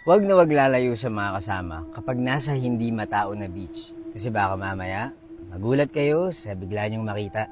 Huwag na wag lalayo sa mga kasama kapag nasa hindi matao na beach. Kasi baka mamaya, magulat kayo sa bigla niyong makita.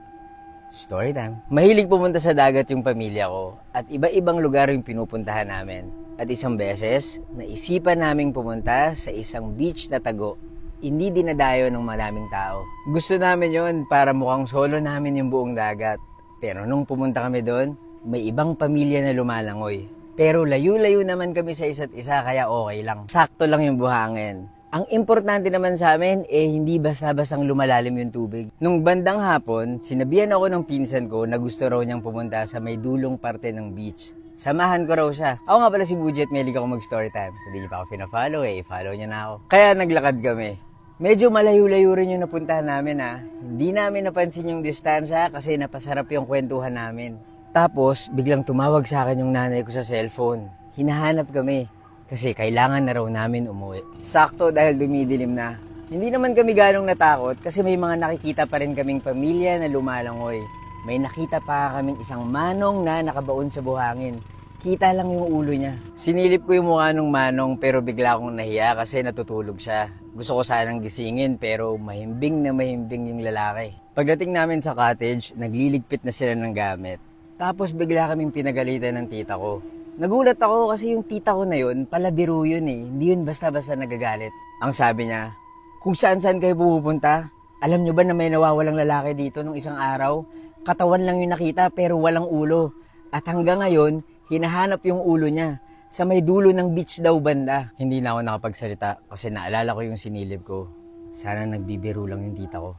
Story time. Mahilig pumunta sa dagat yung pamilya ko at iba-ibang lugar yung pinupuntahan namin. At isang beses, naisipan naming pumunta sa isang beach na tago. Hindi dinadayo ng maraming tao. Gusto namin yon para mukhang solo namin yung buong dagat. Pero nung pumunta kami doon, may ibang pamilya na lumalangoy. Pero layo-layo naman kami sa isa't isa kaya okay lang. Sakto lang yung buhangin. Ang importante naman sa amin hindi basta-bastang lumalalim yung tubig. Nung bandang hapon, sinabihan ako ng pinsan ko na gusto raw niyang pumunta sa may dulong parte ng beach. Samahan ko raw siya. Ako nga pala si Budget, mahilig ako mag-story time. Hindi niyo pa ako pina-follow i-follow niyo na ako. Kaya naglakad kami. Medyo malayo-layo rin yung napuntahan namin Hindi namin napansin yung distansya kasi napasarap yung kwentuhan namin. Tapos, biglang tumawag sa akin yung nanay ko sa cellphone. Hinahanap kami kasi kailangan na raw namin umuwi. Sakto dahil dumidilim na. Hindi naman kami ganong natakot kasi may mga nakikita pa rin kaming pamilya na lumalangoy. May nakita pa kaming isang manong na nakabaon sa buhangin. Kita lang yung ulo niya. Sinilip ko yung mukha ng manong pero bigla akong nahiya kasi natutulog siya. Gusto ko sanang gisingin pero mahimbing yung lalaki. Pagdating namin sa cottage, nagliligpit na sila ng gamit. Tapos bigla kaming pinagalitan ng tita ko. Nagulat ako kasi yung tita ko na yun, palabiro yun Hindi yun basta-basta nagagalit. Ang sabi niya, kung saan-saan kayo pupunta, alam nyo ba na may nawawalang lalaki dito nung isang araw? Katawan lang yung nakita pero walang ulo. At hanggang ngayon, hinahanap yung ulo niya. Sa may dulo ng beach daw banda. Hindi na ako nakapagsalita kasi naalala ko yung sinilip ko. Sana nagbibiro lang yung tita ko.